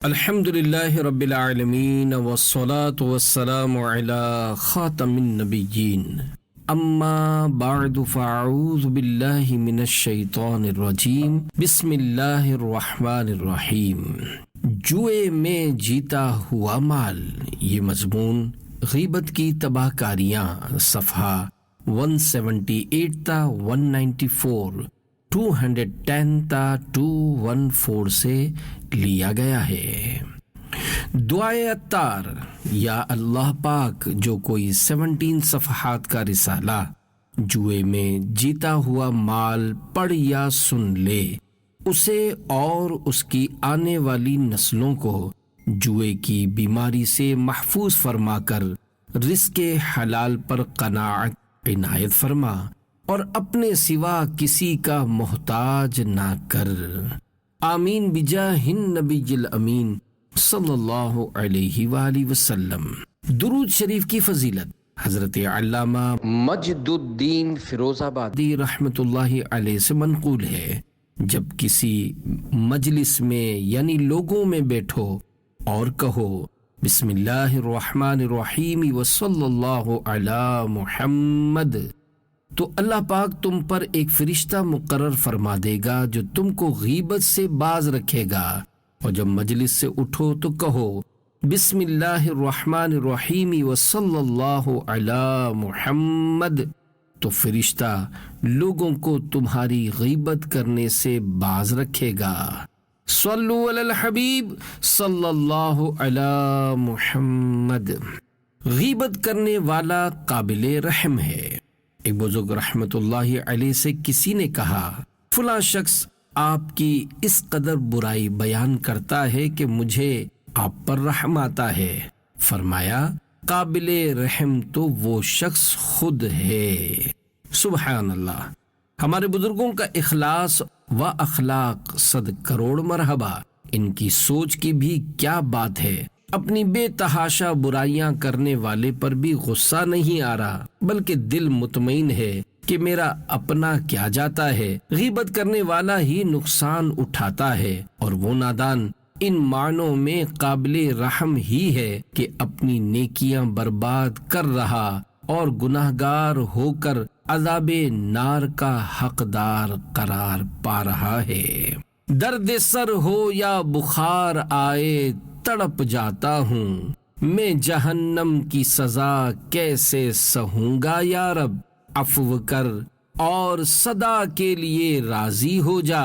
الحمد للہ رب العالمین والصلاة والسلام علی خاتم النبیین اما بعد فاعوذ باللہ من الشیطان الرجیم بسم اللہ الرحمن الرحیم۔ جوئے میں جیتا ہوا مال، یہ مضمون غیبت کی تباہ کاریاں، صفحہ 178 تا 194، 210 تا 214 سے لیا گیا ہے۔ دعائے عطار، یا اللہ پاک جو کوئی 17 صفحات کا رسالہ جوئے میں جیتا ہوا مال پڑھ یا سن لے، اسے اور اس کی آنے والی نسلوں کو جوئے کی بیماری سے محفوظ فرما کر رزق حلال پر قناعت عنایت فرما اور اپنے سوا کسی کا محتاج نہ کر۔ آمین بجاہ النبی الامین صلی اللہ علیہ وآلہ وسلم۔ درود شریف کی فضیلت حضرت علامہ مجد الدین فیروز آبادی رحمۃ اللہ علیہ سے منقول ہے، جب کسی مجلس میں یعنی لوگوں میں بیٹھو اور کہو بسم اللہ الرحمن الرحیم وصلی اللہ علی محمد، تو اللہ پاک تم پر ایک فرشتہ مقرر فرما دے گا جو تم کو غیبت سے باز رکھے گا، اور جب مجلس سے اٹھو تو کہو بسم اللہ الرحمن الرحیم وصلی اللہ علی محمد، تو فرشتہ لوگوں کو تمہاری غیبت کرنے سے باز رکھے گا۔ صلو علی الحبیب صلی اللہ علی محمد۔ غیبت کرنے والا قابل رحم ہے۔ ایک بزرگ رحمت اللہ علیہ سے کسی نے کہا فلاں شخص آپ کی اس قدر برائی بیان کرتا ہے کہ مجھے آپ پر رحم آتا ہے۔ فرمایا قابل رحم تو وہ شخص خود ہے۔ سبحان اللہ۔ ہمارے بزرگوں کا اخلاص و اخلاق 100 کروڑ مرحبا، ان کی سوچ کی بھی کیا بات ہے۔ اپنی بے تحاشا برائیاں کرنے والے پر بھی غصہ نہیں آ رہا، بلکہ دل مطمئن ہے کہ میرا اپنا کیا جاتا ہے۔ غیبت کرنے والا ہی نقصان اٹھاتا ہے، اور وہ نادان ان معنوں میں قابل رحم ہی ہے کہ اپنی نیکیاں برباد کر رہا اور گناہگار ہو کر عذاب نار کا حقدار قرار پا رہا ہے۔ درد سر ہو یا بخار آئے تڑپ جاتا ہوں، میں جہنم کی سزا کیسے سہوں گا یا رب، عفو کر اور صدا کے لیے راضی ہو جا،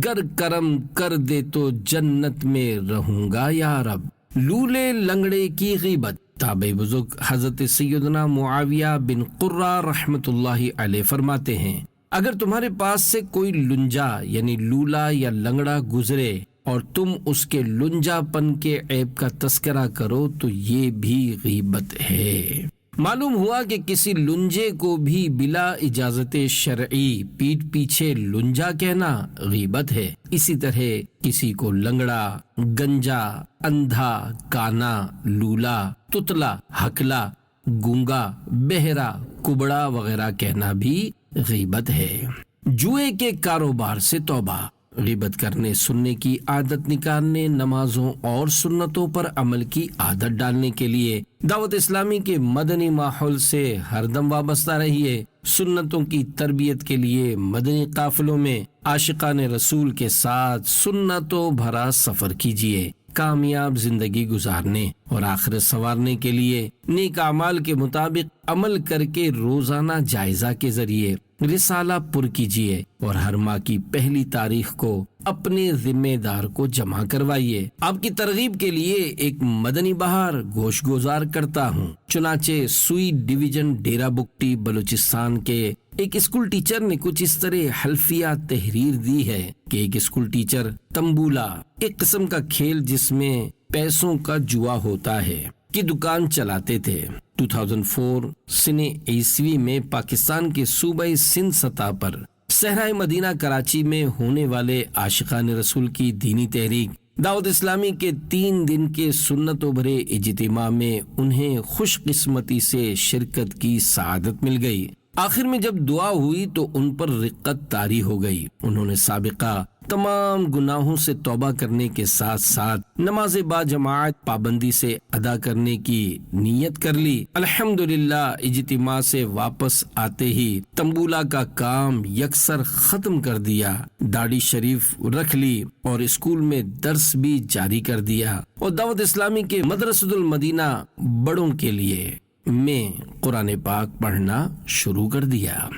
گر کرم کر دے تو جنت میں رہوں گا یا رب۔ لولے لنگڑے کی غیبت۔ تابعی بزرگ حضرت سیدنا معاویہ بن قرہ رحمت اللہ علیہ فرماتے ہیں، اگر تمہارے پاس سے کوئی لنجا یعنی لولا یا لنگڑا گزرے اور تم اس کے لنجا پن کے عیب کا تذکرہ کرو تو یہ بھی غیبت ہے۔ معلوم ہوا کہ کسی لنجے کو بھی بلا اجازت شرعی پیٹھ پیچھے لنجا کہنا غیبت ہے۔ اسی طرح کسی کو لنگڑا، گنجا، اندھا، کانا، لولا، تتلا، ہکلا، گونگا، بہرا، کبڑا وغیرہ کہنا بھی غیبت ہے۔ جوئے کے کاروبار سے توبہ۔ غیبت کرنے سننے کی عادت نکالنے، نمازوں اور سنتوں پر عمل کی عادت ڈالنے کے لیے دعوت اسلامی کے مدنی ماحول سے ہر دم وابستہ رہیے۔ سنتوں کی تربیت کے لیے مدنی قافلوں میں عاشقان رسول کے ساتھ سنتوں بھرا سفر کیجیے۔ کامیاب زندگی گزارنے اور آخرت سنوارنے کے لیے نیک اعمال کے مطابق عمل کر کے روزانہ جائزہ کے ذریعے رسالہ پر کیجیے، اور ہر ماہ کی پہلی تاریخ کو اپنے ذمہ دار کو جمع کروائیے۔ آپ کی ترغیب کے لیے ایک مدنی بہار گوش گزار کرتا ہوں۔ چنانچہ سوئی ڈویژن ڈیرہ بگٹی بلوچستان کے ایک اسکول ٹیچر نے کچھ اس طرح حلفیہ تحریر دی ہے کہ ایک اسکول ٹیچر تمبولا، ایک قسم کا کھیل جس میں پیسوں کا جوا ہوتا ہے، کی دکان چلاتے تھے۔ 2004 سن عیسوی میں پاکستان کے صوبہ سندھ سطح پر صحرائے مدینہ کراچی میں ہونے والے عاشقان رسول کی دینی تحریک دعوت اسلامی کے 3 دن کے سنتوں بھرے اجتماع میں انہیں خوش قسمتی سے شرکت کی سعادت مل گئی۔ آخر میں جب دعا ہوئی تو ان پر رقت طاری ہو گئی۔ انہوں نے سابقہ تمام گناہوں سے توبہ کرنے کے ساتھ ساتھ نماز با جماعت پابندی سے ادا کرنے کی نیت کر لی۔ الحمدللہ اجتماع سے واپس آتے ہی تنبولہ کا کام یکسر ختم کر دیا، داڑھی شریف رکھ لی اور اسکول میں درس بھی جاری کر دیا، اور دعوت اسلامی کے مدرسۃ المدینہ بڑوں کے لیے میں قرآن پاک پڑھنا شروع کر دیا۔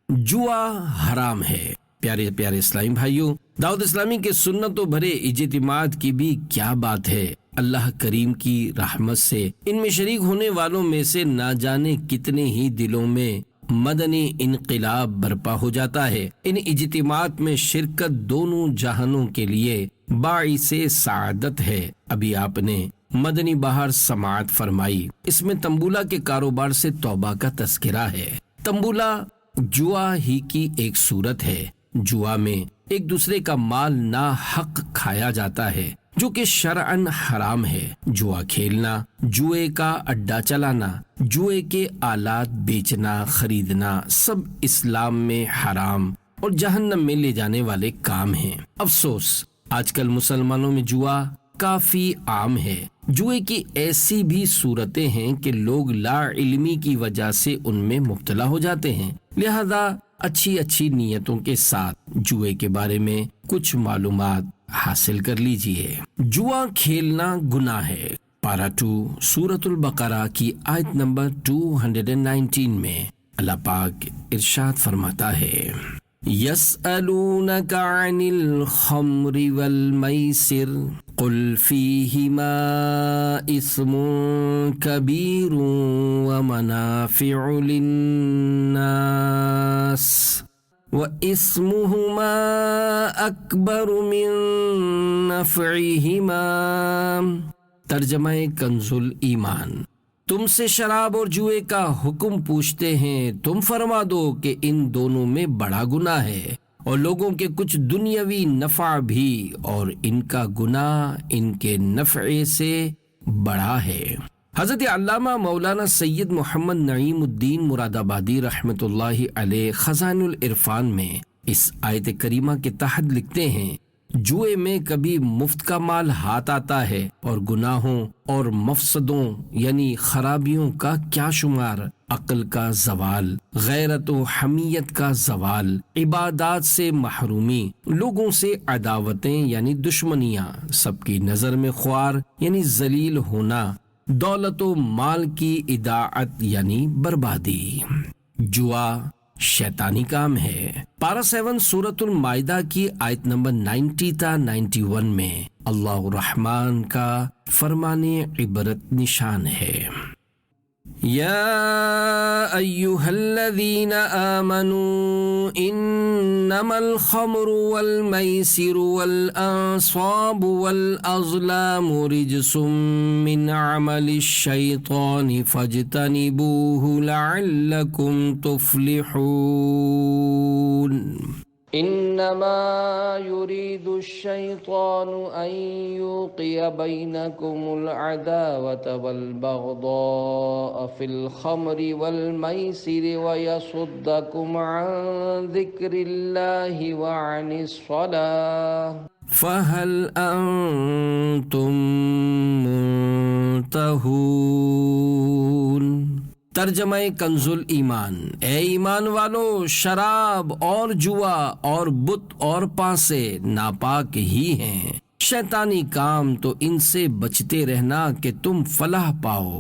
جوا حرام ہے۔ پیارے پیارے اسلامی بھائیوں، دعوت اسلامی کے سنتوں بھرے اجتماعات کی بھی کیا بات ہے۔ اللہ کریم کی رحمت سے ان میں شریک ہونے والوں میں سے نہ جانے کتنے ہی دلوں میں مدنی انقلاب برپا ہو جاتا ہے۔ ان اجتماعات میں شرکت دونوں جہانوں کے لیے باعث سعادت ہے۔ ابھی آپ نے مدنی بہار سماعت فرمائی، اس میں تنبولہ کے کاروبار سے توبہ کا تذکرہ ہے۔ تنبولہ جوا ہی کی ایک صورت ہے۔ جوا میں ایک دوسرے کا مال ناحق کھایا جاتا ہے، جو کہ شرعاً حرام ہے۔ جوا کھیلنا، جوئے کا اڈا چلانا، جوئے کے آلات بیچنا خریدنا سب اسلام میں حرام اور جہنم میں لے جانے والے کام ہیں۔ افسوس، آج کل مسلمانوں میں جوا کافی عام ہے۔ جوئے کی ایسی بھی صورتیں ہیں کہ لوگ لا علمی کی وجہ سے ان میں مبتلا ہو جاتے ہیں، لہذا اچھی نیتوں کے ساتھ جوئے کے بارے میں کچھ معلومات حاصل کر لیجئے۔ جوا کھیلنا گناہ ہے۔ پارہ 2 سورۃ البقرہ کی آیت نمبر 219 میں اللہ پاک ارشاد فرماتا ہے، يَسْأَلُونَكَ عَنِ الْخَمْرِ وَالْمَيْسِرِ قُلْ فِيهِمَا إِثْمٌ كَبِيرٌ وَمَنَافِعُ لِلنَّاسِ وَإِثْمُهُمَا أَكْبَرُ مِن نَفْعِهِمَا۔ ترجمہ کنز الایمان۔ تم سے شراب اور جوئے کا حکم پوچھتے ہیں، تم فرما دو کہ ان دونوں میں بڑا گناہ ہے اور لوگوں کے کچھ دنیاوی نفع بھی، اور ان کا گناہ ان کے نفع سے بڑا ہے۔ حضرت علامہ مولانا سید محمد نعیم الدین مراد آبادی رحمۃ اللہ علیہ خزائن العرفان میں اس آیت کریمہ کے تحت لکھتے ہیں، جوئے میں کبھی مفت کا مال ہاتھ آتا ہے اور گناہوں اور مفسدوں یعنی خرابیوں کا کیا شمار، عقل کا زوال، غیرت و حمیت کا زوال، عبادات سے محرومی، لوگوں سے عداوتیں یعنی دشمنیاں، سب کی نظر میں خوار یعنی ذلیل ہونا، دولت و مال کی اضاعت یعنی بربادی۔ جوا شیطانی کام ہے۔ پارہ 7 سورۃ المائدہ کی آیت نمبر 90 تا 91 میں اللہ الرحمن کا فرمان عبرت نشان ہے، یا ایہا الذین آمنوا انما الخمر والمیسر والانصاب والازلام رجس من عمل الشیطان فاجتنبوه لعلکم تفلحون۔ انما يريد الشيطان ان يوقع بينكم العداوة والبغضاء في الخمر والميسر ويصدكم عن ذكر الله وعن الصلاة فهل انتم منتهون۔ ترجمہ کنز الایمان۔ اے ایمان والو، شراب اور جوا اور بت اور پانسے ناپاک ہی ہیں، شیطانی کام تو ان سے بچتے رہنا کہ تم فلاح پاؤ۔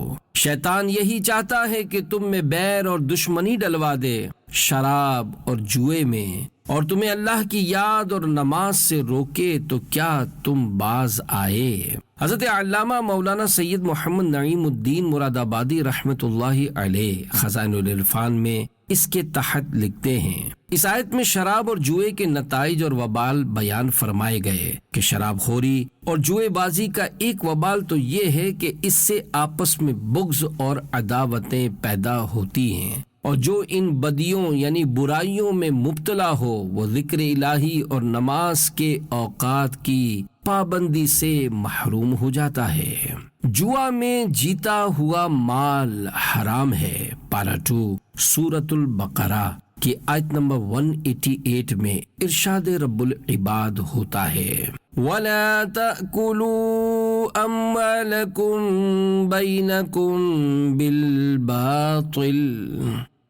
شیطان یہی چاہتا ہے کہ تم میں بیر اور دشمنی ڈلوا دے شراب اور جوئے میں، اور تمہیں اللہ کی یاد اور نماز سے روکے، تو کیا تم باز آئے؟ حضرت علامہ مولانا سید محمد نعیم الدین مراد آبادی رحمۃ اللہ علیہ خزائن العرفان میں اس کے تحت لکھتے ہیں، اس آیت میں شراب اور جوئے کے نتائج اور وبال بیان فرمائے گئے کہ شراب خوری اور جوئے بازی کا ایک وبال تو یہ ہے کہ اس سے آپس میں بغض اور عداوتیں پیدا ہوتی ہیں، اور جو ان بدیوں یعنی برائیوں میں مبتلا ہو وہ ذکر الہی اور نماز کے اوقات کی پابندی سے محروم ہو جاتا ہے۔ جوا میں جیتا ہوا مال حرام ہے۔ پارہ 2 سورۃ البقرہ کہ آیت نمبر 188 میں ارشاد رب العباد ہوتا ہے وَلَا تَأْكُلُوا أَمْوَالَكُمْ بَيْنَكُمْ بِالْبَاطِلِ،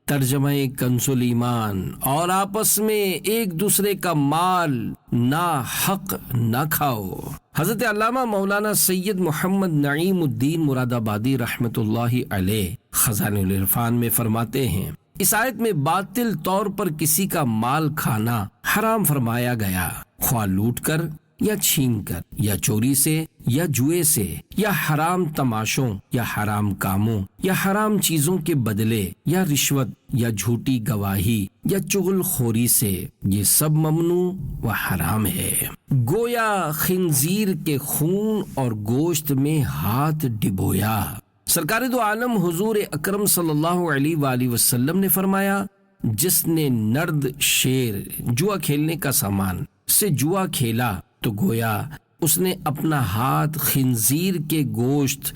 ترجمہ کنز الایمان، اور آپس میں ایک دوسرے کا مال ناحق نہ کھاؤ۔ حضرت علامہ مولانا سید محمد نعیم الدین مراد آبادی رحمۃ اللہ علیہ خزانہ العرفان میں فرماتے ہیں، اس آیت میں باطل طور پر کسی کا مال کھانا حرام فرمایا گیا، خواہ لوٹ کر یا چھین کر یا چوری سے یا جوئے سے یا حرام تماشوں یا حرام کاموں یا حرام چیزوں کے بدلے یا رشوت یا جھوٹی گواہی یا چغل خوری سے، یہ سب ممنوع و حرام ہے۔ گویا خنزیر کے خون اور گوشت میں ہاتھ ڈبویا۔ سرکار دو عالم حضور اکرم صلی اللہ علیہ وآلہ وسلم نے فرمایا، جس نے نرد شیر جوا کھیلنے کا سامان سے جوا کھیلا تو گویا اس نے اپنا ہاتھ خنزیر کے گوشت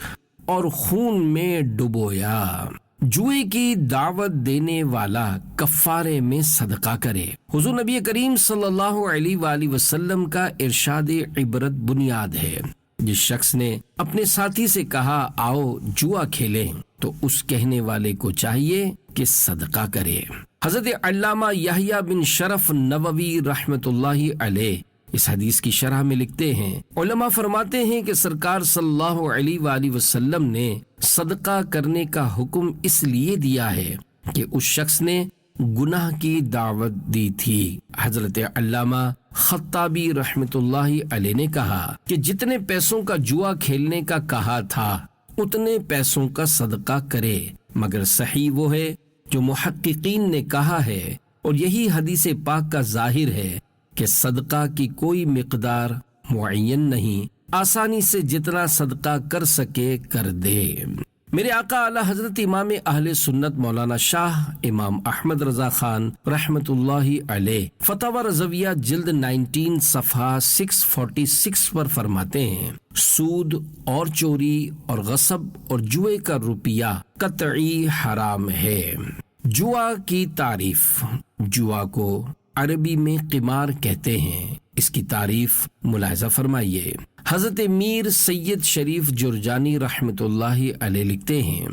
اور خون میں ڈبویا۔ جوئے کی دعوت دینے والا کفارے میں صدقہ کرے۔ حضور نبی کریم صلی اللہ علیہ وآلہ وسلم کا ارشاد عبرت بنیاد ہے۔ جس شخص نے اپنے ساتھی سے کہا آؤ جوا کھیلیں، تو اس کہنے والے کو چاہیے کہ صدقہ کرے۔ حضرت علامہ یحییٰ بن شرف نووی رحمۃ اللہ علیہ اس حدیث کی شرح میں لکھتے ہیں، علماء فرماتے ہیں کہ سرکار صلی اللہ علیہ وآلہ وسلم نے صدقہ کرنے کا حکم اس لیے دیا ہے کہ اس شخص نے گناہ کی دعوت دی تھی۔ حضرت علامہ خطابی رحمۃ اللہ علیہ نے کہا کہ جتنے پیسوں کا جوا کھیلنے کا کہا تھا اتنے پیسوں کا صدقہ کرے، مگر صحیح وہ ہے جو محققین نے کہا ہے، اور یہی حدیث پاک کا ظاہر ہے کہ صدقہ کی کوئی مقدار معین نہیں، آسانی سے جتنا صدقہ کر سکے کر دے۔ میرے آقا اعلی حضرت امام اہل سنت مولانا شاہ امام احمد رضا خان رحمت اللہ علیہ فتاوی رضویہ جلد 19 صفحہ 646 پر فرماتے ہیں، سود اور چوری اور غصب اور جوئے کا روپیہ قطعی حرام ہے۔ جوا کی تعریف۔ جوا کو عربی میں قمار کہتے ہیں۔ اس کی تعریف ملاحظہ فرمائیے۔ حضرت میر سید شریف جرجانی رحمت اللہ علیہ لکھتے ہیں،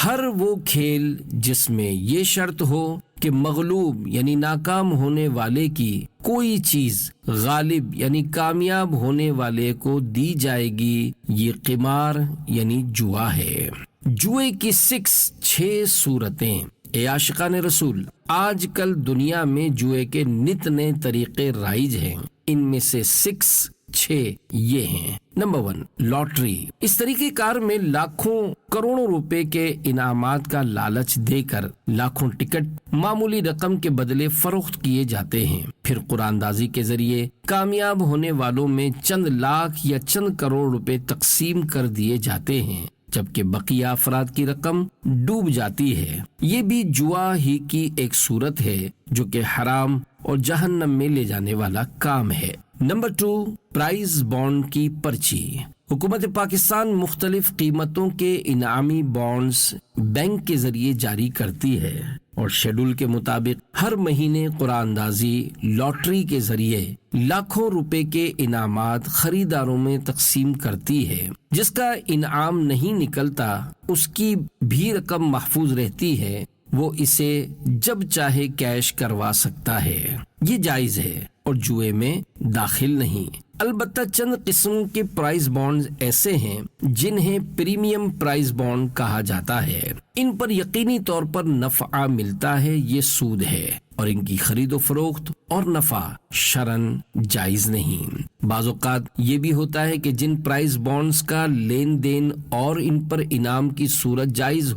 ہر وہ کھیل جس میں یہ شرط ہو کہ مغلوب یعنی ناکام ہونے والے کی کوئی چیز غالب یعنی کامیاب ہونے والے کو دی جائے گی، یہ قمار یعنی جوا ہے۔ جوئے کی 6 صورتیں۔ اے عاشقان رسول، آج کل دنیا میں جوئے کے نت نئے طریقے رائج ہیں۔ ان میں سے 6 یہ ہیں۔ Number 1، lottery. اس طریقہ کار میں لاکھوں کروڑوں روپے کے انعامات کا لالچ دے کر لاکھوں ٹکٹ معمولی رقم کے بدلے فروخت کیے جاتے ہیں، پھر قرآن دازی کے ذریعے کامیاب ہونے والوں میں چند لاکھ یا چند کروڑ روپے تقسیم کر دیے جاتے ہیں، جبکہ بقیہ افراد کی رقم ڈوب جاتی ہے۔ یہ بھی جوا ہی کی ایک صورت ہے جو کہ حرام اور جہنم میں لے جانے والا کام ہے۔ نمبر 2، پرائز بانڈ کی پرچی۔ حکومت پاکستان مختلف قیمتوں کے انعامی بانڈز بینک کے ذریعے جاری کرتی ہے اور شیڈول کے مطابق ہر مہینے قرآن اندازی لاٹری کے ذریعے لاکھوں روپے کے انعامات خریداروں میں تقسیم کرتی ہے۔ جس کا انعام نہیں نکلتا اس کی بھی رقم محفوظ رہتی ہے، وہ اسے جب چاہے کیش کروا سکتا ہے۔ یہ جائز ہے اور جوئے میں داخل نہیں۔ البتہ چند قسم کے پرائز بانڈز ایسے ہیں جنہیں پریمیم پرائز بانڈ کہا جاتا ہے۔ ان پر یقینی طور پر نفع ملتا ہے، یہ سود ہے، اور ان کی خرید و فروخت اور نفع شرعاً جائز نہیں۔ بعض اوقات یہ بھی ہوتا ہے کہ جن پرائز بانڈز کا لین دین اور ان پر انعام کی صورت جائز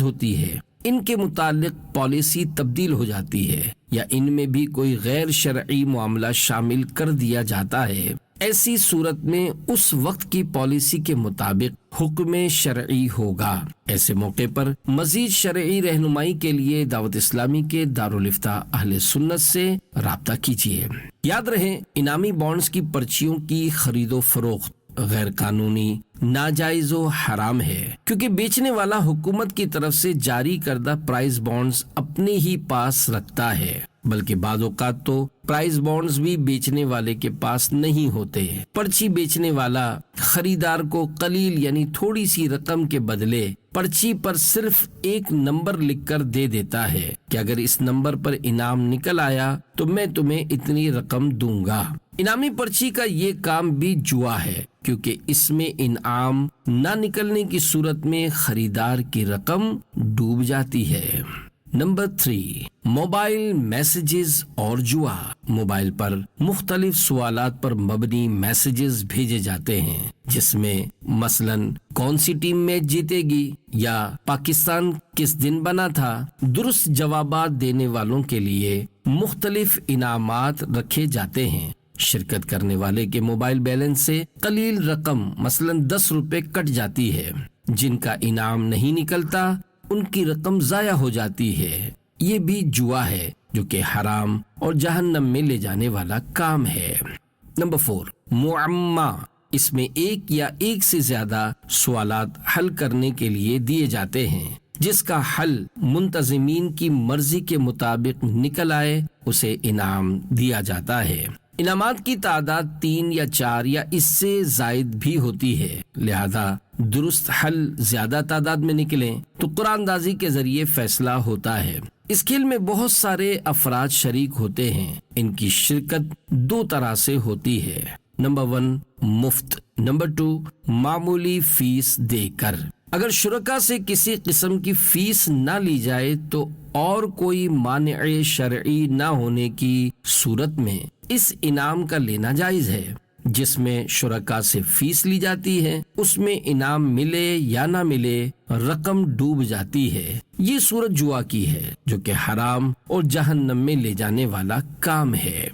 ہوتی ہے ان کے متعلق پالیسی تبدیل ہو جاتی ہے یا ان میں بھی کوئی غیر شرعی معاملہ شامل کر دیا جاتا ہے، ایسی صورت میں اس وقت کی پالیسی کے مطابق حکم شرعی ہوگا۔ ایسے موقع پر مزید شرعی رہنمائی کے لیے دعوت اسلامی کے دارالافتاء اہل سنت سے رابطہ کیجیے۔ یاد رہے، انعامی بانڈز کی پرچیوں کی خرید و فروخت غیر قانونی، ناجائز و حرام ہے، کیونکہ بیچنے والا حکومت کی طرف سے جاری کردہ پرائز بانڈز اپنے ہی پاس رکھتا ہے، بلکہ بعض اوقات تو پرائز بانڈز بھی بیچنے والے کے پاس نہیں ہوتے۔ پرچی بیچنے والا خریدار کو قلیل یعنی تھوڑی سی رقم کے بدلے پرچی پر صرف ایک نمبر لکھ کر دے دیتا ہے کہ اگر اس نمبر پر انعام نکل آیا تو میں تمہیں اتنی رقم دوں گا۔ انعامی پرچی کا یہ کام بھی جوا ہے، کیونکہ اس میں انعام نہ نکلنے کی صورت میں خریدار کی رقم ڈوب جاتی ہے۔ نمبر 3، موبائل میسیجز اور جوا۔ موبائل پر مختلف سوالات پر مبنی میسیجز بھیجے جاتے ہیں، جس میں مثلاً کون سی ٹیم میچ جیتے گی یا پاکستان کس دن بنا تھا۔ درست جوابات دینے والوں کے لیے مختلف انعامات رکھے جاتے ہیں۔ شرکت کرنے والے کے موبائل بیلنس سے قلیل رقم مثلاً 10 روپے کٹ جاتی ہے۔ جن کا انعام نہیں نکلتا ان کی رقم ضائع ہو جاتی ہے۔ یہ بھی جوا ہے جو کہ حرام اور جہنم میں لے جانے والا کام ہے۔ نمبر 4، معمہ۔ اس میں ایک یا ایک سے زیادہ سوالات حل کرنے کے لیے دیے جاتے ہیں، جس کا حل منتظمین کی مرضی کے مطابق نکل آئے اسے انعام دیا جاتا ہے۔ انعامات کی تعداد 3 یا 4 یا اس سے زائد بھی ہوتی ہے، لہذا درست حل زیادہ تعداد میں نکلیں تو قرآن اندازی کے ذریعے فیصلہ ہوتا ہے۔ اس کھیل میں بہت سارے افراد شریک ہوتے ہیں۔ ان کی شرکت 2 طرح سے ہوتی ہے۔ نمبر 1، مفت۔ نمبر 2، معمولی فیس دے کر۔ اگر شرکا سے کسی قسم کی فیس نہ لی جائے تو اور کوئی مانع شرعی نہ ہونے کی صورت میں اس انعام کا لینا جائز ہے۔ جس میں شرکا سے فیس لی جاتی ہے اس میں انعام ملے یا نہ ملے رقم ڈوب جاتی ہے۔ یہ صورت جوا کی ہے جو کہ حرام اور جہنم میں لے جانے والا کام ہے۔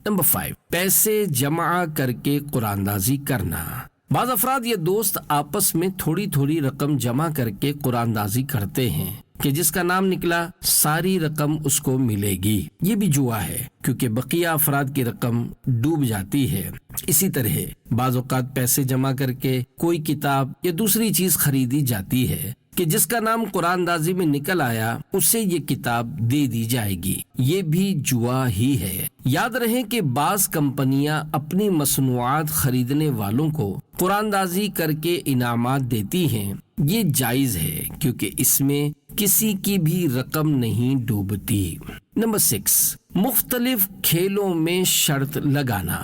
نمبر 5، پیسے جمع کر کے قرآن اندازی کرنا۔ بعض افراد یا دوست آپس میں تھوڑی تھوڑی رقم جمع کر کے قرآن اندازی کرتے ہیں کہ جس کا نام نکلا ساری رقم اس کو ملے گی۔ یہ بھی جوا ہے کیونکہ بقیہ افراد کی رقم ڈوب جاتی ہے۔ اسی طرح بعض اوقات پیسے جمع کر کے کوئی کتاب یا دوسری چیز خریدی جاتی ہے کہ جس کا نام قرآن اندازی میں نکل آیا اسے یہ کتاب دے دی جائے گی۔ یہ بھی جوا ہی ہے۔ یاد رہے کہ بعض کمپنیاں اپنی مصنوعات خریدنے والوں کو قرآن اندازی کر کے انعامات دیتی ہیں۔ یہ جائز ہے کیونکہ اس میں کسی کی بھی رقم نہیں ڈوبتی۔ نمبر 6، مختلف کھیلوں میں شرط لگانا۔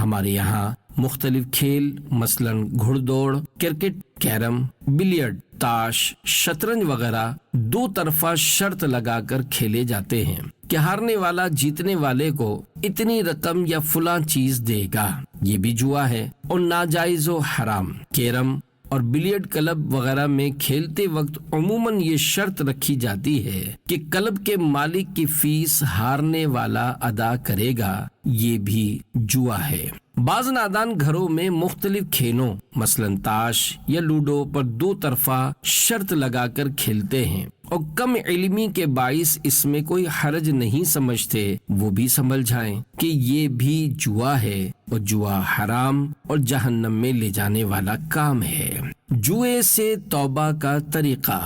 ہمارے یہاں مختلف کھیل مثلاً گھڑ دوڑ، کرکٹ، کیرم، بلیئرڈ، تاش، شطرنج وغیرہ 2 طرفہ شرط لگا کر کھیلے جاتے ہیں کہ ہارنے والا جیتنے والے کو اتنی رقم یا فلاں چیز دے گا۔ یہ بھی جوا ہے اور ناجائز و حرام۔ کیرم اور بلیئرڈ کلب وغیرہ میں کھیلتے وقت عموماً یہ شرط رکھی جاتی ہے کہ کلب کے مالک کی فیس ہارنے والا ادا کرے گا۔ یہ بھی جوا ہے۔ بعض نادان گھروں میں مختلف کھیلوں مثلاً تاش یا لوڈو پر 2 طرفہ شرط لگا کر کھیلتے ہیں اور کم علمی کے باعث اس میں کوئی حرج نہیں سمجھتے۔ وہ بھی سمجھ جائیں کہ یہ بھی جوا ہے اور جوا حرام اور جہنم میں لے جانے والا کام ہے۔ جوئے سے توبہ کا طریقہ۔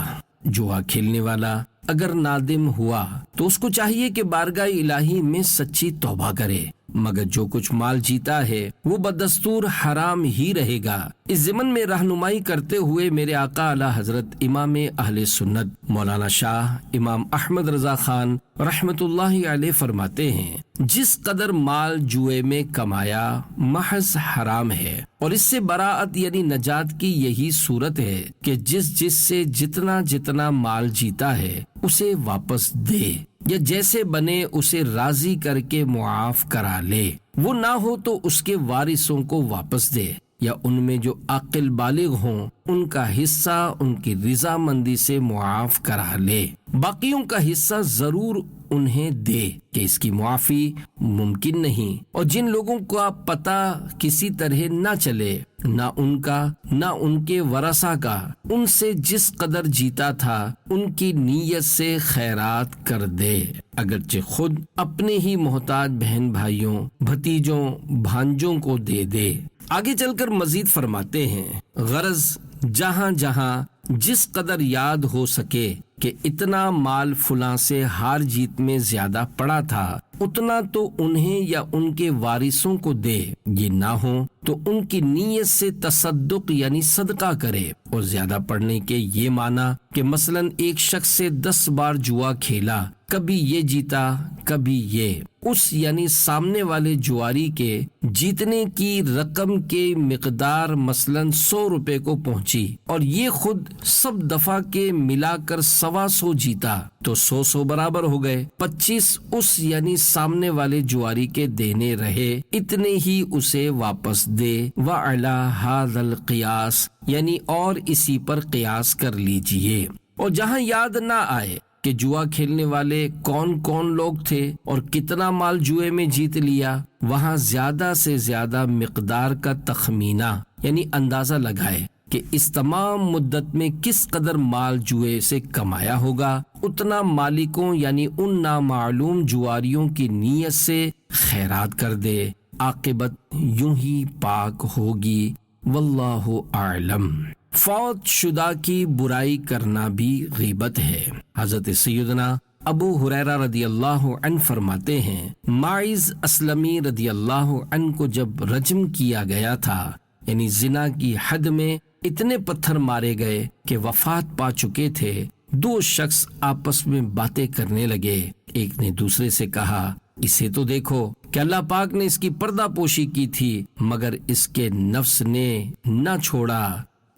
جوا کھیلنے والا اگر نادم ہوا تو اس کو چاہیے کہ بارگاہ الہی میں سچی توبہ کرے، مگر جو کچھ مال جیتا ہے وہ بدستور حرام ہی رہے گا۔ اس ضمن میں رہنمائی کرتے ہوئے میرے آقا اعلی حضرت امام اہل سنت مولانا شاہ امام احمد رضا خان رحمت اللہ علیہ فرماتے ہیں، جس قدر مال جوئے میں کمایا محض حرام ہے، اور اس سے براءت یعنی نجات کی یہی صورت ہے کہ جس سے جتنا مال جیتا ہے اسے واپس دے، یا جیسے بنے اسے راضی کر کے معاف کرا لے۔ وہ نہ ہو تو اس کے وارثوں کو واپس دے، یا ان میں جو عاقل بالغ ہوں ان کا حصہ ان کی رضامندی سے معاف کرا لے۔ باقیوں کا حصہ ضرور انہیں دے کہ اس کی معافی ممکن نہیں۔ اور جن لوگوں کا پتہ کسی طرح نہ چلے، نہ ان کا نہ ان کے ورثہ کا، ان سے جس قدر جیتا تھا ان کی نیت سے خیرات کر دے، اگرچہ خود اپنے ہی محتاج بہن بھائیوں، بھتیجوں، بھانجوں کو دے دے۔ آگے چل کر مزید فرماتے ہیں، غرض جہاں جہاں جس قدر یاد ہو سکے کہ اتنا مال فلاں سے ہار جیت میں زیادہ پڑا تھا، اتنا تو انہیں یا ان کے وارثوں کو دے، یہ نہ ہو تو ان کی نیت سے تصدق یعنی صدقہ کرے۔ اور زیادہ پڑھنے کے یہ معنی کہ مثلا ایک شخص سے 10 بار جوا کھیلا، کبھی یہ جیتا کبھی یہ، اس یعنی سامنے والے جواری کے جیتنے کی رقم کے مقدار مثلا 100 روپے کو پہنچی اور یہ خود سب دفعہ کے ملا کر 125 جیتا تو 100 برابر ہو گئے، 25 اس یعنی سامنے والے جواری کے دینے رہے، اتنے ہی اسے واپس دے۔ وَعَلَى هَذَا الْقِيَاسِ یعنی اور اسی پر قیاس کر لیجئے۔ اور جہاں یاد نہ آئے کہ جوا کھیلنے والے کون کون لوگ تھے اور کتنا مال جوئے میں جیت لیا، وہاں زیادہ سے زیادہ مقدار کا تخمینہ یعنی اندازہ لگائے کہ اس تمام مدت میں کس قدر مال جوئے سے کمایا ہوگا، اتنا مالکوں یعنی ان نامعلوم جواریوں کی نیت سے خیرات کر دے، عاقبت یوں ہی پاک ہوگی۔ واللہ اعلم۔ فوت شدہ کی برائی کرنا بھی غیبت ہے۔ حضرت سیدنا ابو ہریرہ رضی اللہ عنہ فرماتے ہیں، ماعز اسلمی رضی اللہ عنہ کو جب رجم کیا گیا تھا، یعنی زنا کی حد میں اتنے پتھر مارے گئے کہ وفات پا چکے تھے، 2 شخص آپس میں باتیں کرنے لگے۔ ایک نے دوسرے سے کہا، اسے تو دیکھو کہ اللہ پاک نے اس کی پردہ پوشی کی تھی مگر اس کے نفس نے نہ چھوڑا،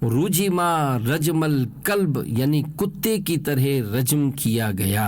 رجما رجم الکلب یعنی کتے کی طرح رجم کیا گیا۔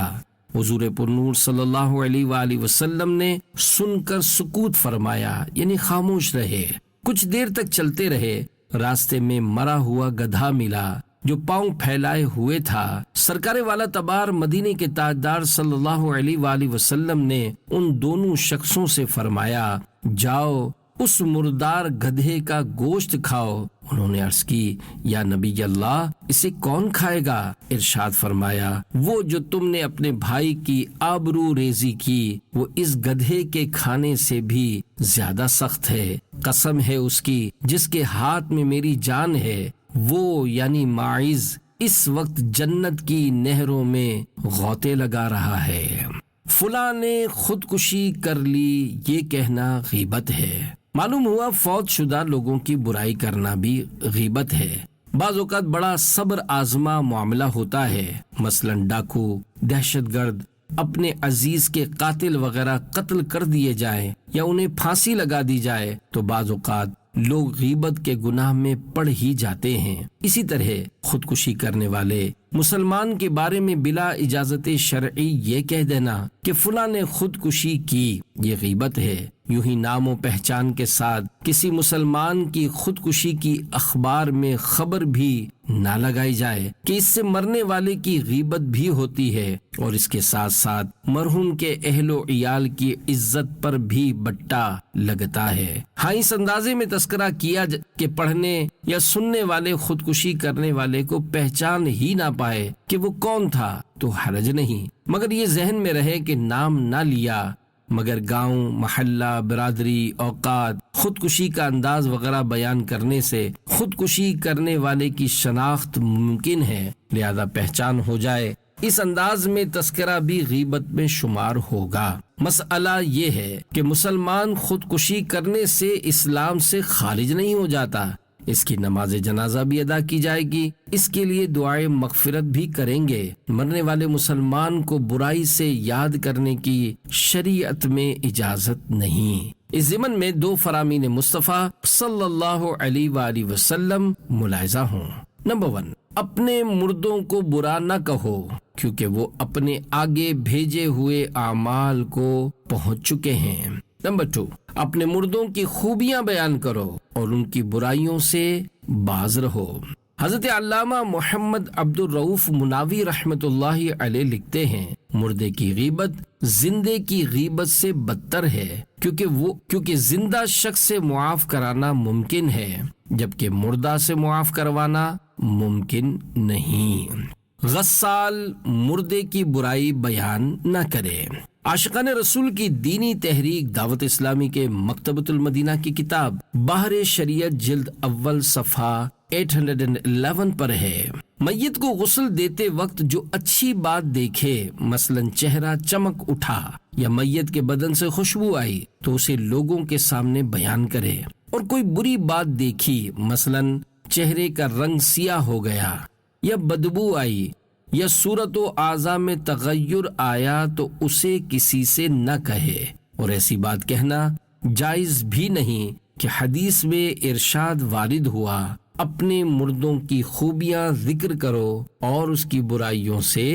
حضور پرنور صلی اللہ علیہ وآلہ وسلم نے سن کر سکوت فرمایا یعنی خاموش رہے۔ کچھ دیر تک چلتے رہے، راستے میں مرا ہوا گدھا ملا جو پاؤں پھیلائے ہوئے تھا۔ سرکار والا تبار مدینے کے تاجدار صلی اللہ علیہ وآلہ وسلم نے ان دونوں شخصوں سے فرمایا، جاؤ اس مردار گدھے کا گوشت کھاؤ۔ انہوں نے عرض کی، یا نبی اللہ، اسے کون کھائے گا؟ ارشاد فرمایا، وہ جو تم نے اپنے بھائی کی آبرو ریزی کی، وہ اس گدھے کے کھانے سے بھی زیادہ سخت ہے۔ قسم ہے اس کی جس کے ہاتھ میں میری جان ہے، وہ یعنی ماعز اس وقت جنت کی نہروں میں غوطے لگا رہا ہے۔ فلاں نے خودکشی کر لی، یہ کہنا غیبت ہے۔ معلوم ہوا فوت شدہ لوگوں کی برائی کرنا بھی غیبت ہے۔ بعض اوقات بڑا صبر آزما معاملہ ہوتا ہے، مثلا ڈاکو، دہشت گرد اپنے عزیز کے قاتل وغیرہ قتل کر دیے جائیں یا انہیں پھانسی لگا دی جائے تو بعض اوقات لوگ غیبت کے گناہ میں پڑ ہی جاتے ہیں۔ اسی طرح خودکشی کرنے والے مسلمان کے بارے میں بلا اجازت شرعی یہ کہہ دینا کہ فلاں نے خودکشی کی، یہ غیبت ہے۔ یوں ہی نام و پہچان کے ساتھ کسی مسلمان کی خودکشی کی اخبار میں خبر بھی نہ لگائی جائے کہ اس سے مرنے والے کی غیبت بھی ہوتی ہے، اور اس کے ساتھ ساتھ مرحوم کے اہل و عیال کی عزت پر بھی بٹا لگتا ہے۔ ہاں، اس اندازے میں تذکرہ کیا کہ پڑھنے یا سننے والے خودکشی کرنے والے کو پہچان ہی نہ پائے کہ وہ کون تھا تو حرج نہیں، مگر یہ ذہن میں رہے کہ نام نہ لیا، مگر گاؤں، محلہ، برادری، اوقات، خودکشی کا انداز وغیرہ بیان کرنے سے خودکشی کرنے والے کی شناخت ممکن ہے، لہذا پہچان ہو جائے۔ اس انداز میں تذکرہ بھی غیبت میں شمار ہوگا۔ مسئلہ یہ ہے کہ مسلمان خودکشی کرنے سے اسلام سے خارج نہیں ہو جاتا، اس کی نماز جنازہ بھی ادا کی جائے گی، اس کے لیے دعائے مغفرت بھی کریں گے۔ مرنے والے مسلمان کو برائی سے یاد کرنے کی شریعت میں اجازت نہیں۔ اس ضمن میں 2 فرامین مصطفیٰ صلی اللہ علیہ وآلہ وسلم ملاحظہ ہوں۔ نمبر 1، اپنے مردوں کو برا نہ کہو کیونکہ وہ اپنے آگے بھیجے ہوئے اعمال کو پہنچ چکے ہیں۔ نمبر 2، اپنے مردوں کی خوبیاں بیان کرو اور ان کی برائیوں سے باز رہو۔ حضرت علامہ محمد عبد الرؤف مناوی رحمت اللہ علیہ لکھتے ہیں، مردے کی غیبت زندے کی غیبت سے بدتر ہے، کیونکہ زندہ شخص سے معاف کرانا ممکن ہے جبکہ مردہ سے معاف کروانا ممکن نہیں۔ غسال مردے کی برائی بیان نہ کرے۔ عاشقان رسول کی دینی تحریک دعوت اسلامی کے مکتبۃ المدینہ کی کتاب بحر شریعت جلد اول صفحہ 811 پر ہے، میت کو غسل دیتے وقت جو اچھی بات دیکھے، مثلا چہرہ چمک اٹھا یا میت کے بدن سے خوشبو آئی تو اسے لوگوں کے سامنے بیان کرے، اور کوئی بری بات دیکھی، مثلا چہرے کا رنگ سیاہ ہو گیا یا بدبو آئی یا صورت و اعضاء میں تغیر آیا تو اسے کسی سے نہ کہے، اور ایسی بات کہنا جائز بھی نہیں کہ حدیث میں ارشاد وارد ہوا، اپنے مردوں کی خوبیاں ذکر کرو اور اس کی برائیوں سے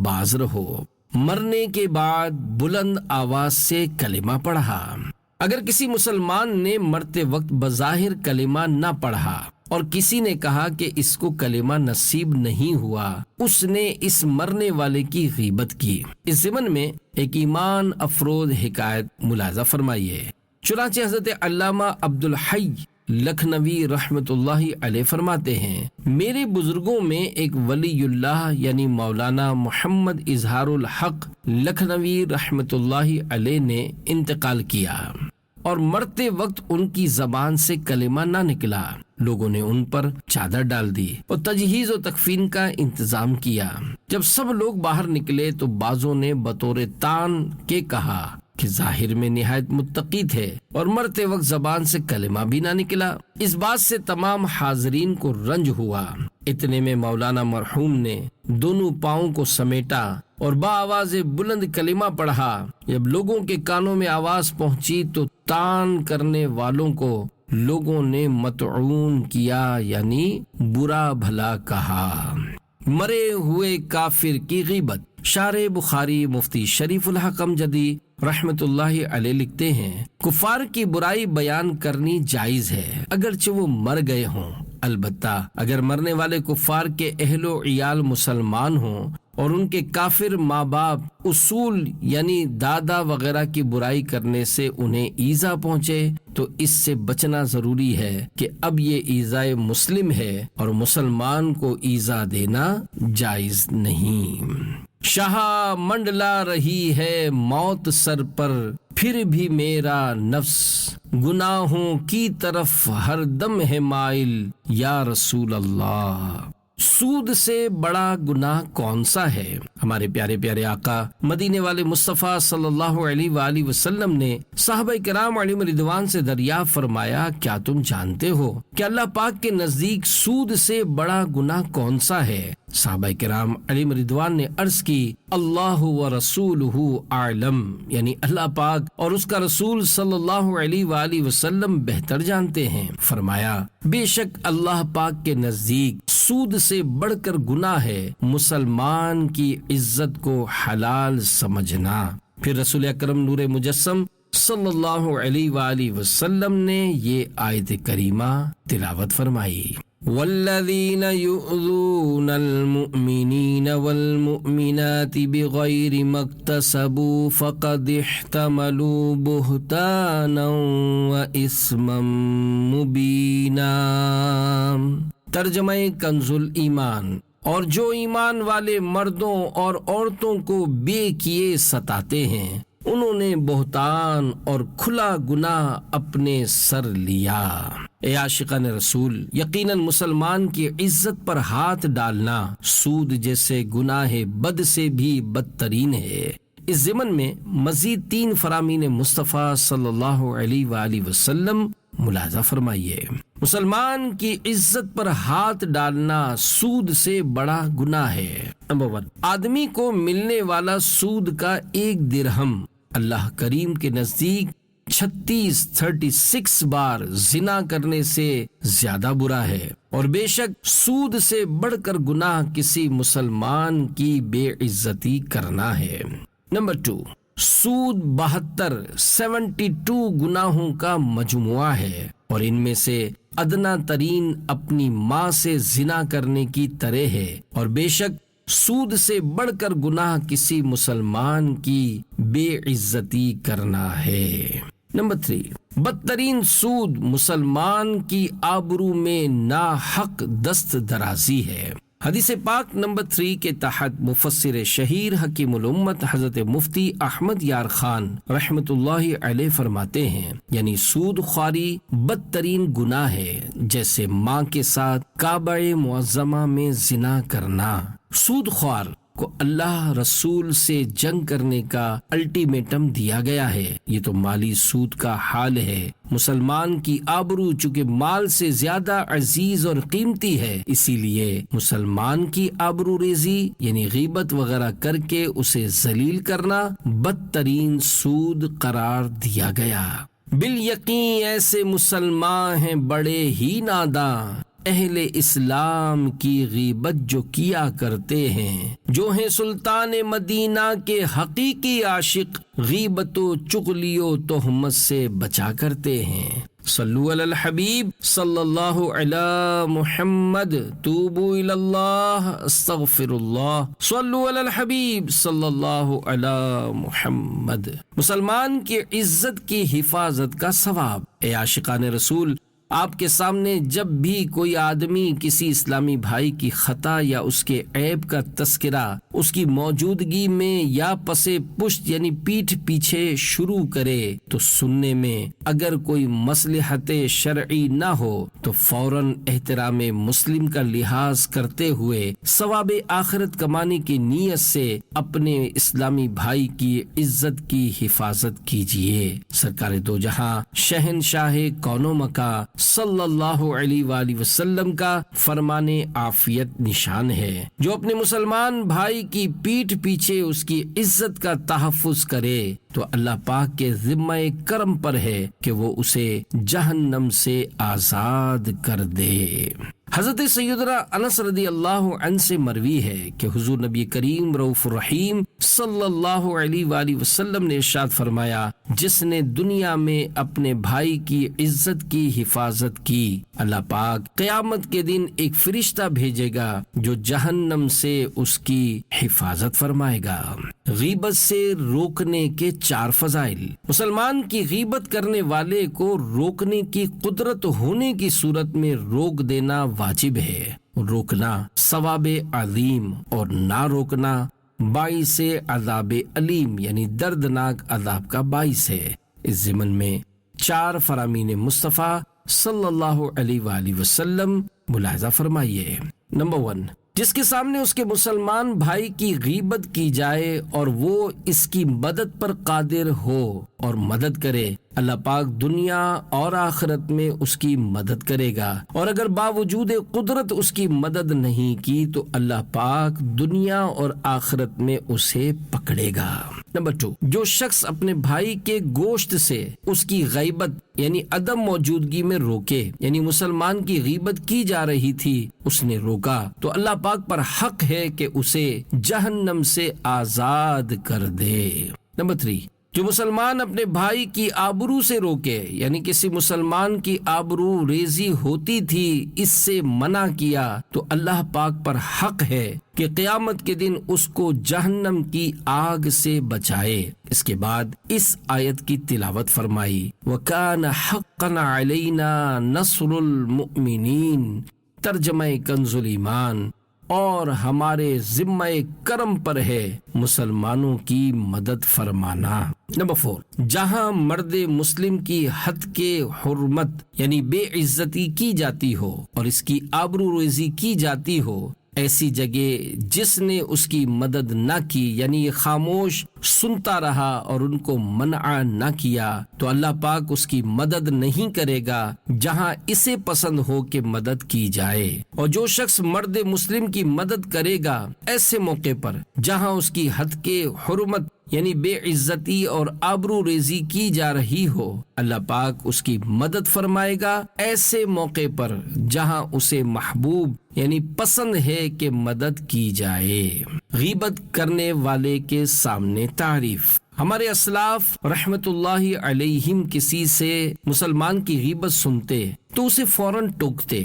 باز رہو۔ مرنے کے بعد بلند آواز سے کلمہ پڑھا۔ اگر کسی مسلمان نے مرتے وقت بظاہر کلمہ نہ پڑھا اور کسی نے کہا کہ اس کو کلمہ نصیب نہیں ہوا، اس نے اس مرنے والے کی غیبت کی۔ اس ضمن میں ایک ایمان افروز حکایت ملاحظہ فرمائیے۔ چنانچہ حضرت علامہ عبدالحی لکھنوی رحمۃ اللہ علیہ فرماتے ہیں، میرے بزرگوں میں ایک ولی اللہ یعنی مولانا محمد اظہار الحق لکھنوی رحمۃ اللہ علیہ نے انتقال کیا اور مرتے وقت ان کی زبان سے کلمہ نہ نکلا۔ لوگوں نے ان پر چادر ڈال دی اور تجہیز و تکفین کا انتظام کیا۔ جب سب لوگ باہر نکلے تو بعضوں نے بطور تان کے کہا کہ ظاہر میں نہایت متقی تھے اور مرتے وقت زبان سے کلمہ بھی نہ نکلا۔ اس بات سے تمام حاضرین کو رنج ہوا۔ اتنے میں مولانا مرحوم نے دونوں پاؤں کو سمیٹا اور بآواز بلند کلمہ پڑھا۔ جب لوگوں کے کانوں میں آواز پہنچی تو تان کرنے والوں کو لوگوں نے مطعون کیا، یعنی برا بھلا کہا۔ مرے ہوئے کافر کی غیبت۔ شارح بخاری مفتی شریف الحق امجدی رحمت اللہ علیہ لکھتے ہیں، کفار کی برائی بیان کرنی جائز ہے اگرچہ وہ مر گئے ہوں، البتہ اگر مرنے والے کفار کے اہل و عیال مسلمان ہوں اور ان کے کافر ماں باپ اصول یعنی دادا وغیرہ کی برائی کرنے سے انہیں ایذا پہنچے تو اس سے بچنا ضروری ہے کہ اب یہ ایذائے مسلم ہے اور مسلمان کو ایذا دینا جائز نہیں۔ شاہ منڈلا رہی ہے موت سر پر، پھر بھی میرا نفس گناہوں کی طرف ہر دم ہے مائل، یا رسول اللہ۔ سود سے بڑا گناہ کون سا ہے؟ ہمارے پیارے پیارے آقا مدینے والے مصطفیٰ صلی اللہ علیہ وآلہ وسلم نے صحابہ کرام علیہم رضوان سے دریافت فرمایا، کیا تم جانتے ہو کہ اللہ پاک کے نزدیک سود سے بڑا گناہ کون سا ہے؟ صحابہ کرام علیہم رضوان نے عرض کی، اللہ و رسولہ اعلم، یعنی اللہ پاک اور اس کا رسول صلی اللہ علیہ وآلہ وسلم بہتر جانتے ہیں۔ فرمایا، بے شک اللہ پاک کے نزدیک سود سے بڑھ کر گناہ ہے مسلمان کی عزت کو حلال سمجھنا۔ پھر رسول اکرم نور مجسم صلی اللہ علیہ وآلہ وسلم نے یہ آیت کریمہ تلاوت فرمائی، والذین یؤذون المؤمنین والمؤمنات بغیر ما اکتسبوا فقد احتملوا بہتانا واثما مبینا۔ ترجمہ کنز الایمان۔ اور جو ایمان والے مردوں اور عورتوں کو بے کیے ستاتے ہیں انہوں نے بہتان اور کھلا گناہ اپنے سر لیا۔ اے عاشقان رسول، یقیناً مسلمان کی عزت پر ہاتھ ڈالنا سود جیسے گناہ بد سے بھی بدترین ہے۔ اس ضمن میں مزید 3 فرامین مصطفیٰ صلی اللہ علیہ وآلہ وسلم ملاحظہ فرمائیے۔ مسلمان کی عزت پر ہاتھ ڈالنا سود سے بڑا گناہ ہے۔ نمبر 1، آدمی کو ملنے والا سود کا 1 درہم اللہ کریم کے نزدیک 36 بار زنا کرنے سے زیادہ برا ہے، اور بے شک سود سے بڑھ کر گناہ کسی مسلمان کی بے عزتی کرنا ہے۔ نمبر 2، سود 72 گناہوں کا مجموعہ ہے، اور ان میں سے ادنا ترین اپنی ماں سے زنا کرنے کی طرح ہے، اور بے شک سود سے بڑھ کر گناہ کسی مسلمان کی بے عزتی کرنا ہے۔ نمبر 3، بدترین سود مسلمان کی آبرو میں ناحق دست درازی ہے۔ حدیث پاک نمبر 3 کے تحت مفسر شہیر حکیم الامت حضرت مفتی احمد یار خان رحمت اللہ علیہ فرماتے ہیں، یعنی سود خواری بدترین گناہ ہے، جیسے ماں کے ساتھ کعبہ معظمہ میں زنا کرنا۔ سود خوار کو اللہ رسول سے جنگ کرنے کا الٹیمیٹم دیا گیا ہے۔ یہ تو مالی سود کا حال ہے۔ مسلمان کی آبرو چونکہ مال سے زیادہ عزیز اور قیمتی ہے، اسی لیے مسلمان کی آبرو ریزی یعنی غیبت وغیرہ کر کے اسے ذلیل کرنا بدترین سود قرار دیا گیا۔ بالیقین ایسے مسلمان ہیں بڑے ہی ناداں، اہل اسلام کی غیبت جو کیا کرتے ہیں، جو ہیں سلطان مدینہ کے حقیقی عاشق، غیبت و چغلی و تہمت سے بچا کرتے ہیں۔ صلو علی الحبیب صلی اللہ علی محمد، توبوا الی اللہ استغفر اللہ، صلو علی الحبیب صلی اللہ علی محمد۔ مسلمان کی عزت کی حفاظت کا ثواب۔ اے عاشقان رسول، آپ کے سامنے جب بھی کوئی آدمی کسی اسلامی بھائی کی خطا یا اس کے عیب کا تذکرہ اس کی موجودگی میں یا پس پشت یعنی پیٹھ پیچھے شروع کرے تو سننے میں اگر کوئی مصلحت شرعی نہ ہو تو فوراً احترام مسلم کا لحاظ کرتے ہوئے ثواب آخرت کمانے کی نیت سے اپنے اسلامی بھائی کی عزت کی حفاظت کیجیے۔ سرکار دو جہاں شہنشاہ کون و مکان صلی اللہ علیہ وآلہ وسلم کا فرمان عافیت نشان ہے، جو اپنے مسلمان بھائی کی پیٹھ پیچھے اس کی عزت کا تحفظ کرے تو اللہ پاک کے ذمہ کرم پر ہے کہ وہ اسے جہنم سے آزاد کر دے۔ حضرت سیدنا انس رضی اللہ عنہ سے مروی ہے کہ حضور نبی کریم رؤوف الرحیم صلی اللہ علیہ وآلہ وسلم نے ارشاد فرمایا، جس نے دنیا میں اپنے بھائی کی عزت کی حفاظت کی، اللہ پاک قیامت کے دن ایک فرشتہ بھیجے گا جو جہنم سے اس کی حفاظت فرمائے گا۔ غیبت سے روکنے کے 4 فضائل۔ مسلمان کی غیبت کرنے والے کو روکنے کی قدرت ہونے کی صورت میں روک دینا واجب ہے۔ روکنا ثواب عظیم اور نہ روکنا باعث عذاب علیم یعنی دردناک عذاب کا باعث ہے۔ اس ضمن میں 4 فرامین مصطفیٰ صلی اللہ علیہ وآلہ وسلم ملاحظہ فرمائیے۔ نمبر 1، جس کے سامنے اس کے مسلمان بھائی کی غیبت کی جائے اور وہ اس کی مدد پر قادر ہو اور مدد کرے، اللہ پاک دنیا اور آخرت میں اس کی مدد کرے گا، اور اگر باوجود قدرت اس کی مدد نہیں کی تو اللہ پاک دنیا اور آخرت میں اسے پکڑے گا۔ نمبر 2، جو شخص اپنے بھائی کے گوشت سے اس کی غیبت یعنی عدم موجودگی میں روکے، یعنی مسلمان کی غیبت کی جا رہی تھی اس نے روکا، تو اللہ پاک پر حق ہے کہ اسے جہنم سے آزاد کر دے۔ نمبر 3، جو مسلمان اپنے بھائی کی آبرو سے روکے، یعنی کسی مسلمان کی آبرو ریزی ہوتی تھی اس سے منع کیا، تو اللہ پاک پر حق ہے کہ قیامت کے دن اس کو جہنم کی آگ سے بچائے۔ اس کے بعد اس آیت کی تلاوت فرمائی، وَكَانَ حَقًّا عَلَيْنَا نَصْرُ الْمُؤْمِنِينَ، ترجمہ کنز الایمان، اور ہمارے ذمہ کرم پر ہے مسلمانوں کی مدد فرمانا۔ نمبر 4، جہاں مرد مسلم کی حد کے حرمت یعنی بے عزتی کی جاتی ہو اور اس کی آبرو ریزی کی جاتی ہو، ایسی جگہ جس نے اس کی مدد نہ کی یعنی خاموش سنتا رہا اور ان کو منع نہ کیا، تو اللہ پاک اس کی مدد نہیں کرے گا جہاں اسے پسند ہو کہ مدد کی جائے۔ اور جو شخص مرد مسلم کی مدد کرے گا ایسے موقع پر جہاں اس کی حد کے حرمت یعنی بے عزتی اور آبرو ریزی کی جا رہی ہو، اللہ پاک اس کی مدد فرمائے گا ایسے موقع پر جہاں اسے محبوب یعنی پسند ہے کہ مدد کی جائے۔ غیبت کرنے والے کے سامنے تعریف۔ ہمارے اسلاف رحمت اللہ علیہم کسی سے مسلمان کی غیبت سنتے تو اسے فوراً ٹوکتے،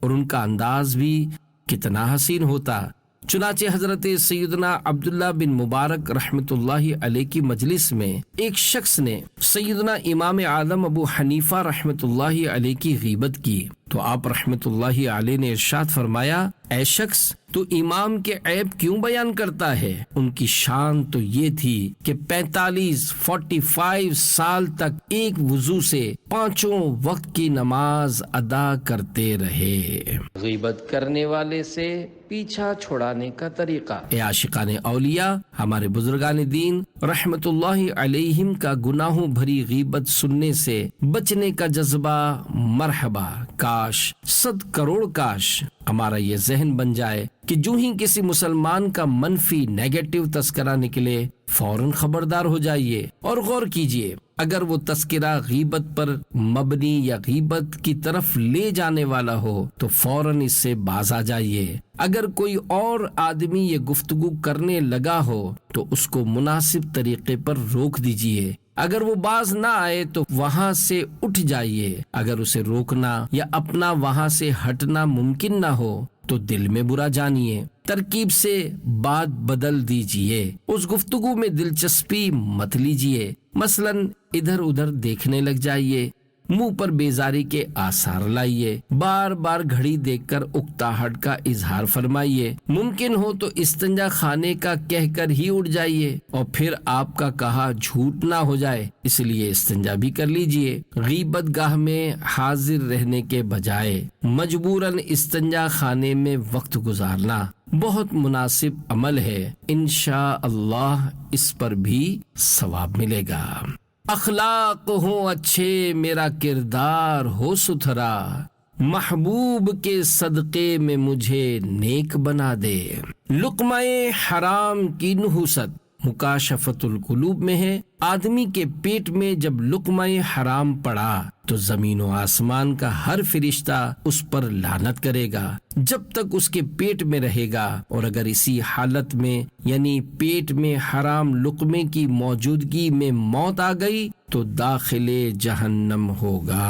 اور ان کا انداز بھی کتنا حسین ہوتا۔ چنانچہ حضرت سیدنا عبداللہ بن مبارک رحمت اللہ علیہ کی مجلس میں ایک شخص نے سیدنا امام اعظم ابو حنیفہ رحمت اللہ علیہ کی غیبت کی، تو آپ رحمت اللہ علیہ نے ارشاد فرمایا، اے شخص تو امام کے عیب کیوں بیان کرتا ہے؟ ان کی شان تو یہ تھی کہ 45 سال تک ایک وضو سے 5 وقت کی نماز ادا کرتے رہے۔ غیبت کرنے والے سے پیچھا چھڑانے کا طریقہ۔ اے عاشقان اولیاء، ہمارے بزرگان دین رحمت اللہ علیہم کا گناہوں بھری غیبت سننے سے بچنے کا جذبہ مرحبا، کاش 100 کروڑ کاش ہمارا یہ ذہن بن جائے کہ جو ہی کسی مسلمان کا منفی نیگیٹو تذکرہ نکلے فوراً خبردار ہو جائیے اور غور کیجئے۔ اگر وہ تذکرہ غیبت پر مبنی یا غیبت کی طرف لے جانے والا ہو تو فوراً اس سے باز آ جائیے۔ اگر کوئی اور آدمی یہ گفتگو کرنے لگا ہو تو اس کو مناسب طریقے پر روک دیجئے۔ اگر وہ باز نہ آئے تو وہاں سے اٹھ جائیے۔ اگر اسے روکنا یا اپنا وہاں سے ہٹنا ممکن نہ ہو تو دل میں برا جانیے، ترکیب سے بات بدل دیجئے، اس گفتگو میں دلچسپی مت لیجئے۔ مثلا ادھر ادھر دیکھنے لگ جائیے، منہ پر بیزاری کے آثار لائیے، بار بار گھڑی دیکھ کر اکتاہٹ کا اظہار فرمائیے، ممکن ہو تو استنجا خانے کا کہہ کر ہی اٹھ جائیے اور پھر آپ کا کہا جھوٹ نہ ہو جائے، اس لیے استنجا بھی کر لیجئے۔ غیبت گاہ میں حاضر رہنے کے بجائے مجبوراً استنجا خانے میں وقت گزارنا بہت مناسب عمل ہے، انشاءاللہ اس پر بھی ثواب ملے گا۔ اخلاق ہوں اچھے میرا کردار ہو ستھرا، محبوب کے صدقے میں مجھے نیک بنا دے۔ لقمہ حرام کی نحوست مکاشفت القلوب میں ہے۔ آدمی کے پیٹ میں جب لقمہ حرام پڑا تو زمین و آسمان کا ہر فرشتہ اس پر لعنت کرے گا جب تک اس کے پیٹ میں رہے گا، اور اگر اسی حالت میں یعنی پیٹ میں حرام لقمے کی موجودگی میں موت آ گئی تو داخل جہنم ہوگا۔